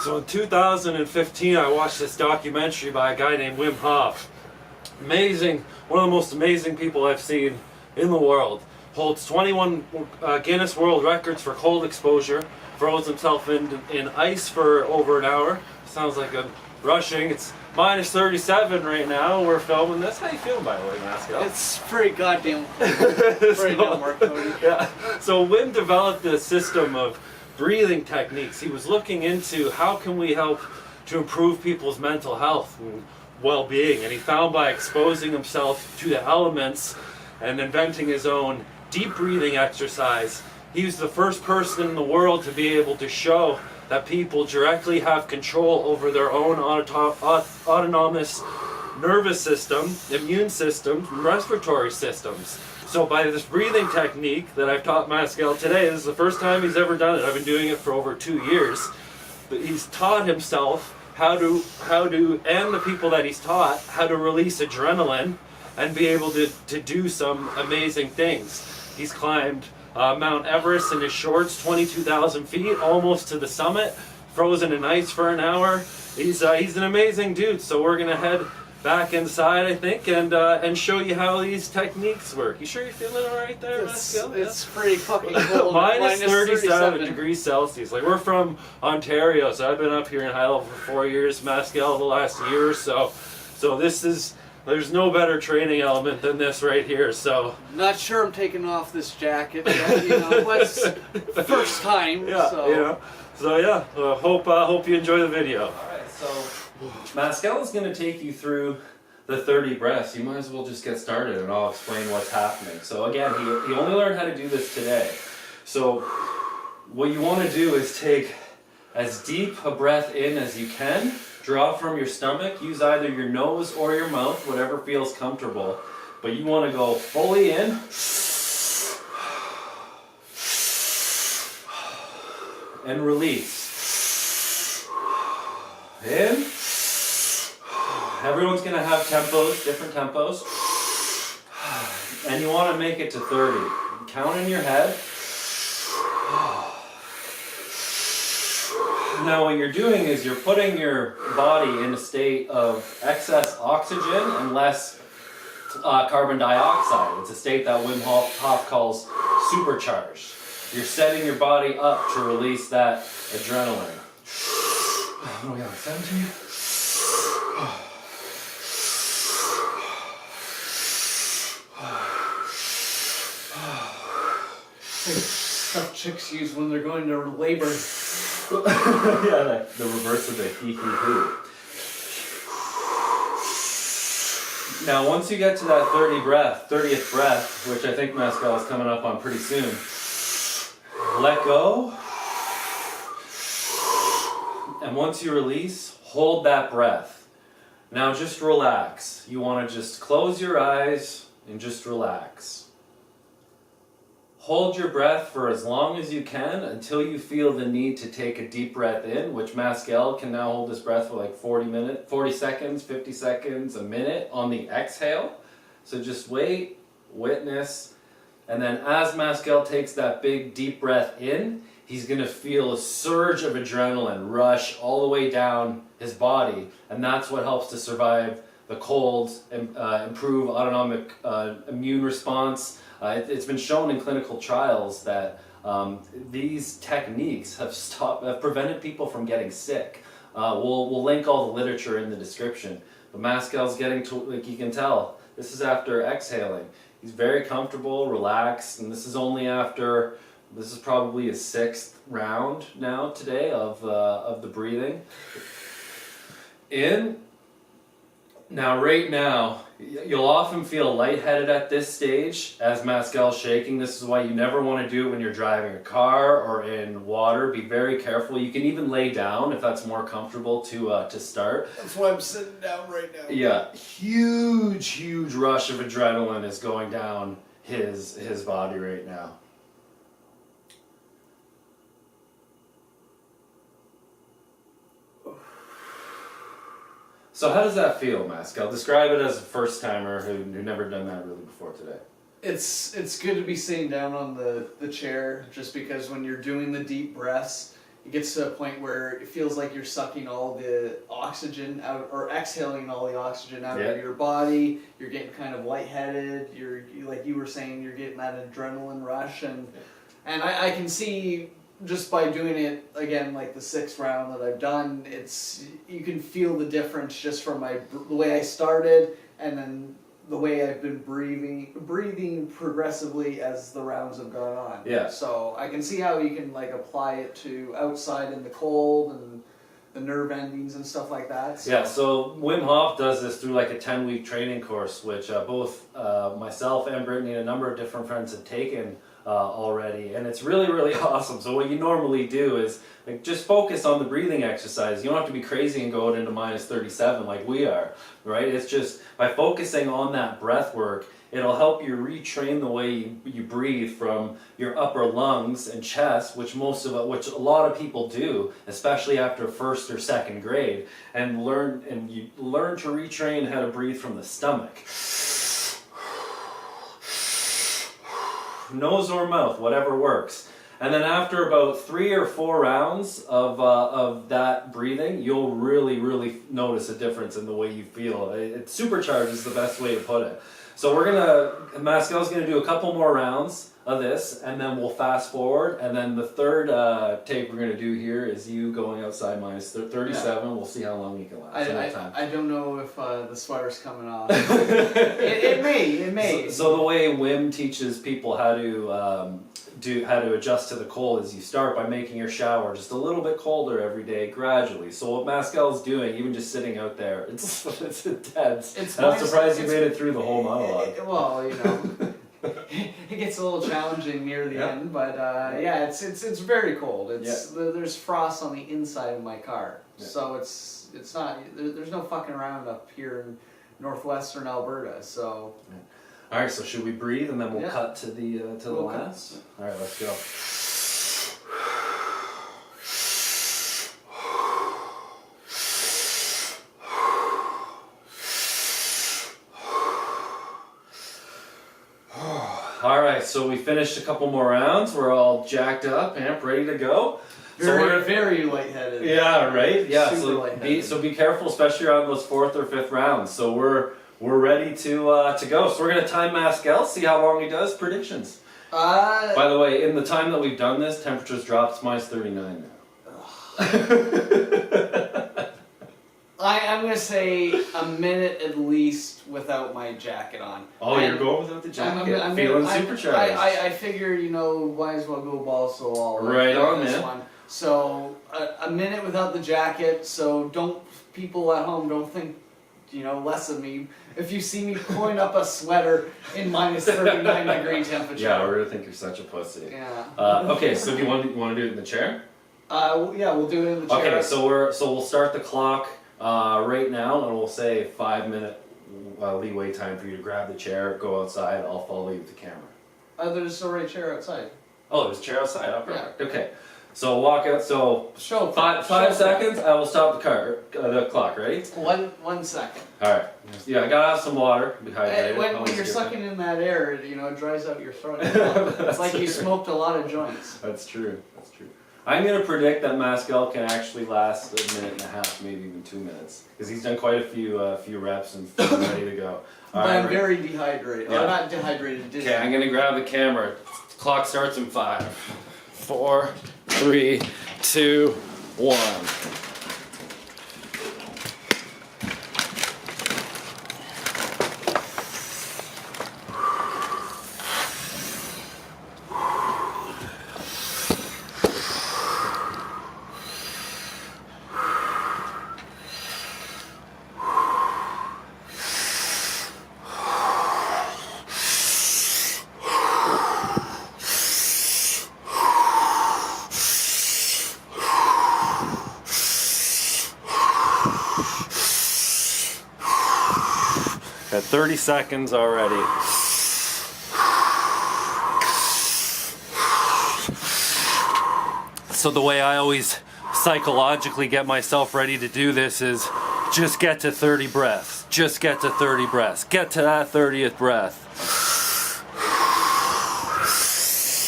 So in 2015, I watched this documentary by a guy named Wim Hof. Amazing, one of the most amazing people I've seen in the world. Holds 21 Guinness World Records for cold exposure. Froze himself in ice for over an hour. Sounds like I'm rushing. It's minus 37 right now. We're filming this. How you feeling, by the way, Maskell? It's pretty goddamn work, Cody. Yeah. So Wim developed this system of breathing techniques. He was looking into how can we help to improve people's mental health and well-being, and he found by exposing himself to the elements and inventing his own deep breathing exercise, he was the first person in the world to be able to show that people directly have control over their own autonomous nervous system, immune system, and respiratory systems. So by this breathing technique that I've taught Maskell today, this is the first time he's ever done it. I've been doing it for over 2 years. But he's taught himself how to, and the people that he's taught, how to release adrenaline and be able to do some amazing things. He's climbed Mount Everest in his shorts, 22,000 feet, almost to the summit, frozen in ice for an hour. He's an amazing dude. So we're gonna head back inside, I think, and show you how these techniques work. You sure you're feeling all right there, Maskell? It's pretty fucking cold. Minus 37 degrees Celsius. Like, we're from Ontario, so I've been up here in high level for 4 years. Maskell the last year or so. So there's no better training element than this right here. So not sure I'm taking off this jacket. But, it's first time. Yeah, so. So yeah. Hope you enjoy the video. All right. So Maskell is going to take you through the 30 breaths. You might as well just get started and I'll explain what's happening. So again, he only learned how to do this today. So what you want to do is take as deep a breath in as you can, draw from your stomach, use either your nose or your mouth, whatever feels comfortable. But you want to go fully in and release. In. Everyone's going to have tempos, different tempos. And you want to make it to 30. Count in your head. Now what you're doing is you're putting your body in a state of excess oxygen and less carbon dioxide. It's a state that Wim Hof calls supercharged. You're setting your body up to release that adrenaline. What do we got, 17? Stuff chicks use when they're going to labor. Yeah, the reverse of the hee-hee-hoo. Now, once you get to that 30th breath, which I think Maskell is coming up on pretty soon, let go. And once you release, hold that breath. Now just relax. You want to just close your eyes and just relax. Hold your breath for as long as you can until you feel the need to take a deep breath in, which Maskell can now hold his breath for like 40 seconds, 50 seconds, a minute on the exhale. So just wait, witness, and then as Maskell takes that big deep breath in, he's going to feel a surge of adrenaline rush all the way down his body, and that's what helps to survive the cold, improve autonomic immune response. It's been shown in clinical trials that these techniques have prevented people from getting sick. We'll link all the literature in the description. But Maskell's getting to, like you can tell, this is after exhaling. He's very comfortable, relaxed, and this is probably his 6th round now today of the breathing. In. Now, right now, you'll often feel lightheaded at this stage as Maskell's shaking. This is why you never want to do it when you're driving a car or in water. Be very careful. You can even lay down if that's more comfortable to start. That's why I'm sitting down right now. Yeah, huge rush of adrenaline is going down his body right now. So how does that feel, Maskell? Describe it as a first-timer who never done that really before today. It's good to be sitting down on the chair, just because when you're doing the deep breaths, it gets to a point where it feels like you're sucking all the oxygen out, or exhaling all the oxygen out of your body. You're getting kind of lightheaded. Like you were saying, you're getting that adrenaline rush, and I can see just by doing it again, like the 6th round that I've done, you can feel the difference just from the way I started, and then the way I've been breathing progressively as the rounds have gone on. Yeah. So I can see how you can like apply it to outside in the cold and the nerve endings and stuff like that. So. Yeah, so Wim Hof does this through like a 10-week training course, which both myself and Brittany and a number of different friends have taken already, and it's really, really awesome. So what you normally do is like just focus on the breathing exercise. You don't have to be crazy and go into minus 37 like we are, right? It's just by focusing on that breath work, it'll help you retrain the way you breathe from your upper lungs and chest, which a lot of people do, especially after 1st or 2nd grade, and you learn to retrain how to breathe from the stomach. Nose or mouth, whatever works. And then after about 3 or 4 rounds of that breathing, you'll really, really notice a difference in the way you feel. It supercharges the best way to put it. So Maskell's gonna do a couple more rounds of this, and then we'll fast forward, and then the 3rd tape we're gonna do here is you going outside minus 37. Yeah. We'll see how long you can last. I don't know if the sweater's coming off. it may. So the way Wim teaches people how to adjust to the cold is you start by making your shower just a little bit colder every day gradually. So what Maskell's doing, even just sitting out there, it's intense. I'm surprised you made it through the whole monologue. Well, you know, it gets a little challenging near the end, but yeah, it's very cold. There's frost on the inside of my car, so it's not. There's no fucking around up here in northwestern Alberta. So. Yeah. All right, so should we breathe and then we'll cut to the last? All right, let's go. All right, so we finished a couple more rounds. We're all jacked up, amped, ready to go. Very lightheaded. Yeah, right. Yeah, Super lightheaded. So be careful, especially on those 4th or 5th rounds. So we're ready to go. So we're gonna time Maskell, see how long he does. Predictions. By the way, in the time that we've done this, temperatures dropped to minus 39 now. I'm gonna say a minute at least without my jacket on. Oh, you're going without the jacket. I'm feeling supercharged. I figure, you know, might as well go balls to the wall. Right on, this man. One. So a minute without the jacket. So people at home don't think, you know, less of me if you see me pulling up a sweater in minus 39 degree temperature. Yeah, we're gonna think you're such a pussy. Yeah. Okay, so do you want to do it in the chair? Yeah, we'll do it in the chair. Okay, so we'll start the clock right now, and we'll say 5-minute leeway time for you to grab the chair, go outside. I'll follow you with the camera. There's already a chair outside. Oh, there's a chair outside. Oh, perfect. Yeah. Okay. So walk out. So show 5 seconds. I will stop the clock. Ready? 1 second. All right. Yeah, I gotta have some water. Be hydrated. When you're sucking in that air, you know, it dries out your throat. It's like you smoked a lot of joints. That's true. That's true. I'm gonna predict that Maskell can actually last 1.5 minutes, maybe even 2 minutes, because he's done quite a few reps and ready to go. But I'm very dehydrated. Yeah. Or not dehydrated. Dizzy. Okay, I'm gonna grab the camera. Clock starts in 5, 4, 3, 2, 1. Got 30 seconds already. So the way I always psychologically get myself ready to do this is just get to 30 breaths. Just get to 30 breaths. Get to that 30th breath.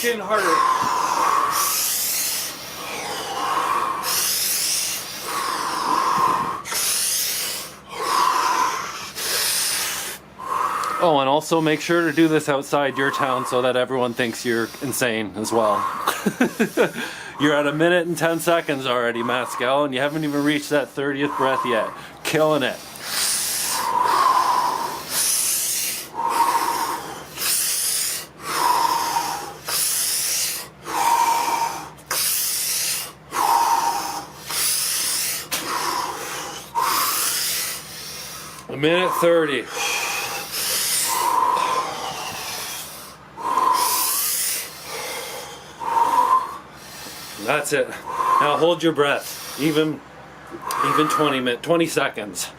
Getting harder. Oh, and also make sure to do this outside your town so that everyone thinks you're insane as well. You're at 1 minute and 10 seconds already, Maskell, and you haven't even reached that 30th breath yet. Killing it. A minute 30. That's it. Now hold your breath. Even 20 seconds.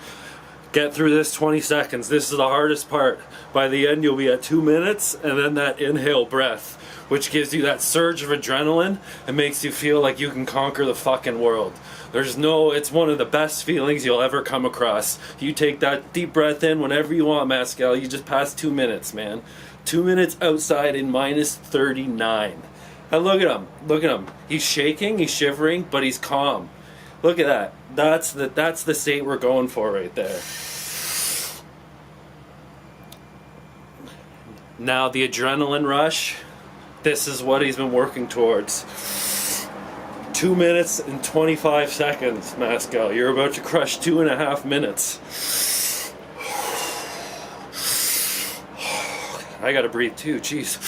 Get through this 20 seconds. This is the hardest part. By the end you'll be at 2 minutes, and then that inhale breath, which gives you that surge of adrenaline and makes you feel like you can conquer the fucking world. It's one of the best feelings you'll ever come across. You take that deep breath in whenever you want, Maskell. You just passed 2 minutes, man. 2 minutes outside in minus 39. And look at him. Look at him. He's shaking, he's shivering, but he's calm. Look at that. That's the state we're going for right there. Now the adrenaline rush, this is what he's been working towards. 2 minutes and 25 seconds, Maskell. You're about to crush 2.5 minutes. I gotta breathe too, jeez.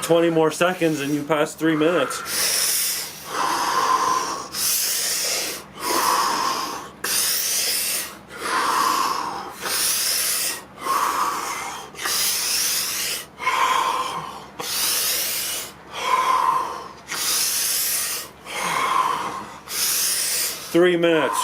20 more seconds and you pass 3 minutes. Three minutes.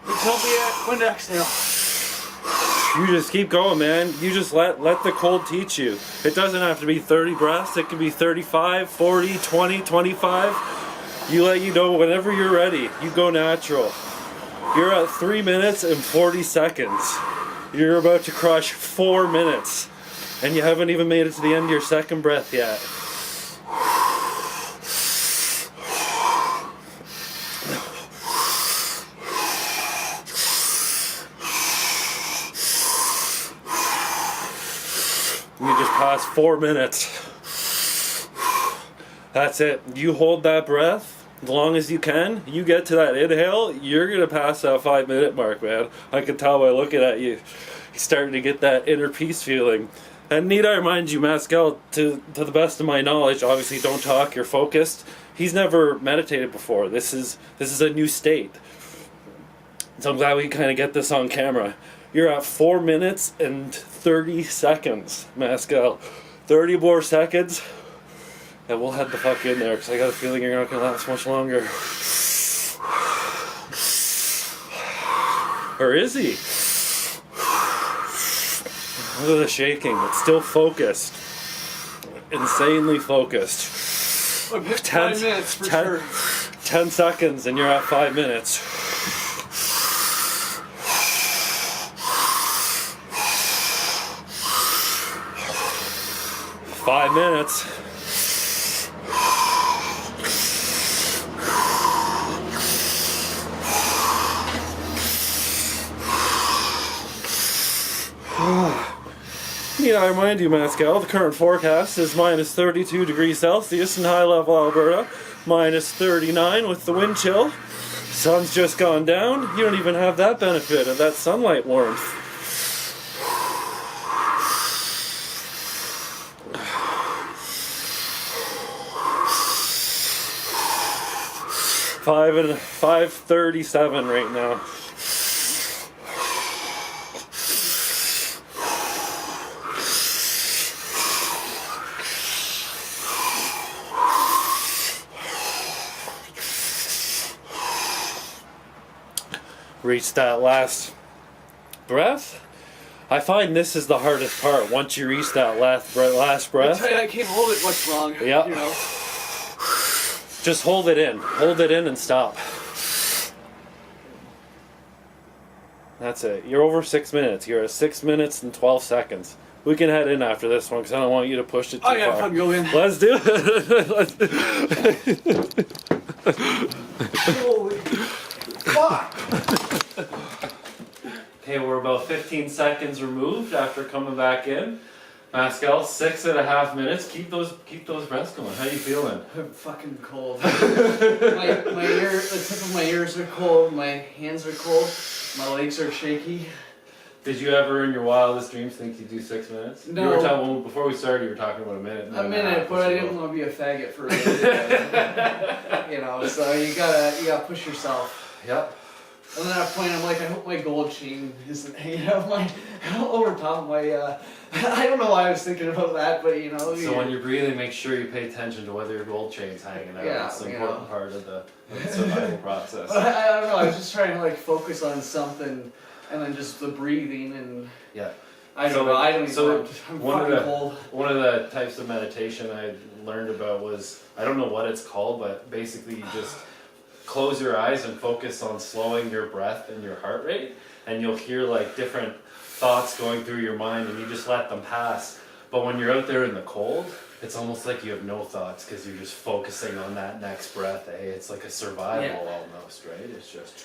Until when to exhale. You just keep going, man. You just let the cold teach you. It doesn't have to be 30 breaths. It can be 35, 40, 20, 25. You know whenever you're ready. You go natural. You're at 3 minutes and 40 seconds. You're about to crush 4 minutes. And you haven't even made it to the end of your second breath yet. You just passed 4 minutes. That's it. You hold that breath as long as you can. You get to that inhale, you're going to pass that 5 minute mark, man. I can tell by looking at you. You're starting to get that inner peace feeling. And need I remind you, Maskell, to the best of my knowledge, obviously don't talk, you're focused. He's never meditated before. This is a new state. So I'm glad we kind of get this on camera. You're at 4 minutes and 30 seconds, Maskell. 30 more seconds, and we'll head the fuck in there, because I got a feeling you're not going to last much longer. Or is he? Look at the shaking. It's still focused. Insanely focused. 5 minutes for sure. 10 seconds, and you're at 5 minutes. 5 minutes. Need I remind you, Maskell, the current forecast is minus 32 degrees Celsius in high-level Alberta, minus 39 with the wind chill. Sun's just gone down. You don't even have that benefit of that sunlight warmth. 5:37 right now. Reach that last breath. I find this is the hardest part. Once you reach that last breath, I can't hold it much longer. Yeah. You know? just hold it in. Hold it in and stop. That's it. You're over 6 minutes. You're at 6 minutes and 12 seconds. We can head in after this one because I don't want you to push it too I far. gotta go in. Let's do it. Let's do it. Holy fuck! Okay, we're about 15 seconds removed after coming back in. Maskell, 6.5 minutes. Keep those breaths going. How you feeling? I'm fucking cold. my ear, the tip of my ears are cold. My hands are cold. My legs are shaky. Did you ever in your wildest dreams think you'd do 6 minutes? No. You were talking, before we started, you were talking about a minute. A minute, but I didn't want to be a faggot for a minute. You know, so you gotta push yourself. Yep. And then at that point, I'm like, I hope my gold chain isn't hanging out over top of my. I don't know why I was thinking about that, but you know. So when you're breathing, make sure you pay attention to whether your gold chain's hanging out. Yeah, It's an important part of the survival process. But I don't know. I was just trying to like focus on something, and then just the breathing and. Yeah. I don't know. I don't even. So I'm one fucking of the cold. one of the types of meditation I learned about was, I don't know what it's called, but basically you just close your eyes and focus on slowing your breath and your heart rate, and you'll hear like different thoughts going through your mind, and you just let them pass. But when you're out there in the cold, it's almost like you have no thoughts because you're just focusing on that next breath. It's like a survival almost, right? It's just.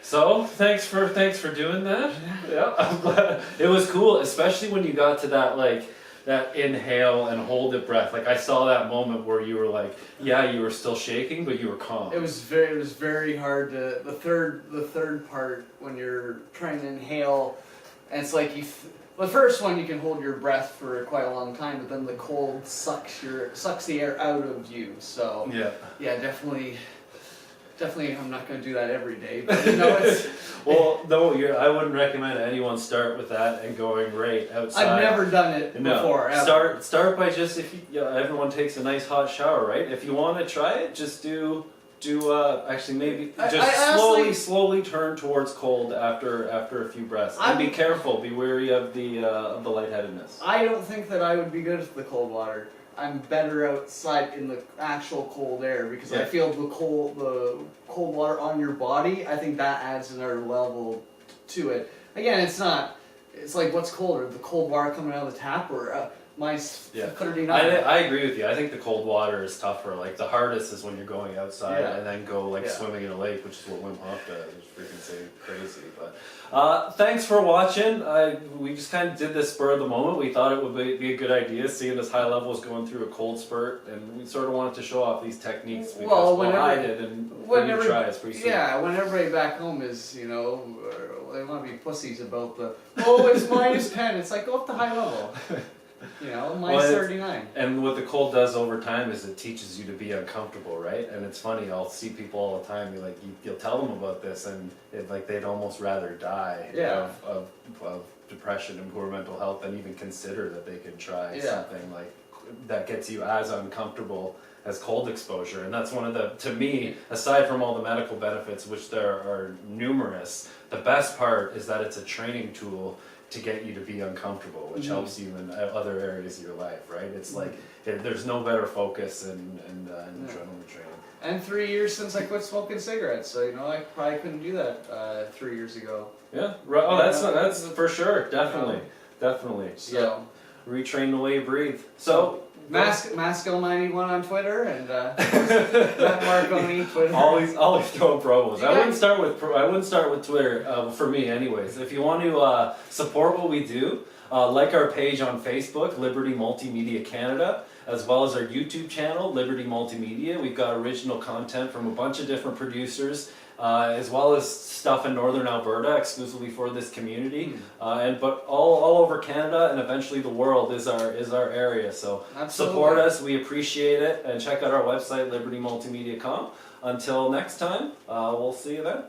So thanks for doing that. Yeah, I'm glad. It was cool, especially when you got to that inhale and hold it breath. Like I saw that moment where you were like, yeah, you were still shaking, but you were calm. It was very hard to the third part when you're trying to inhale, and it's like the first one you can hold your breath for quite a long time, but then the cold sucks the air out of you. So yeah, definitely. I'm not going to do that every day, but you know it's. Well, no, I wouldn't recommend anyone start with that and going right outside. I've never done it before. Ever. Start by just everyone takes a nice hot shower, right? If you want to try it, just do actually maybe just slowly turn towards cold after a few breaths. And be careful, be wary of the lightheadedness. I don't think that I would be good with the cold water. I'm better outside in the actual cold air because I feel the cold water on your body. I think that adds another level to it. Again, it's not. It's like what's colder, the cold water coming out of the tap or minus 39. I agree with you. I think the cold water is tougher. Like the hardest is when you're going outside and then go swimming in a lake, which is what Wim Hof does. It's freaking crazy. But thanks for watching. We just kind of did this spur of the moment. We thought it would be a good idea, seeing as high levels going through a cold spurt, and we sort of wanted to show off these techniques because I did, and for you to try, it's pretty simple. Yeah, when everybody back home is, they want to be pussies about it's minus 10. It's like, go up to high level. Minus 39. And what the cold does over time is it teaches you to be uncomfortable, right? And it's funny, I'll see people all the time, you'll tell them about this, and they'd almost rather die of depression and poor mental health than even consider that they could try something like that gets you as uncomfortable as cold exposure. And that's one of to me, aside from all the medical benefits, which there are numerous, the best part is that it's a training tool to get you to be uncomfortable, which helps you in other areas of your life, right? It's like there's no better focus in adrenaline training. And 3 years since I quit smoking cigarettes, so I probably couldn't do that 3 years ago. Yeah, right. Oh, that's for sure, definitely. So retrain the way you breathe. So. Maskell91 on Twitter and Matt Marconi Twitter. Always throw promos. I wouldn't start with Twitter for me, anyways. If you want to support what we do, like our page on Facebook, Liberty Multimedia Canada, as well as our YouTube channel, Liberty Multimedia. We've got original content from a bunch of different producers, as well as stuff in Northern Alberta exclusively for this community, but all over Canada and eventually the world is our area. So support us, we appreciate it, and check out our website libertymultimedia.com. Until next time, we'll see you then.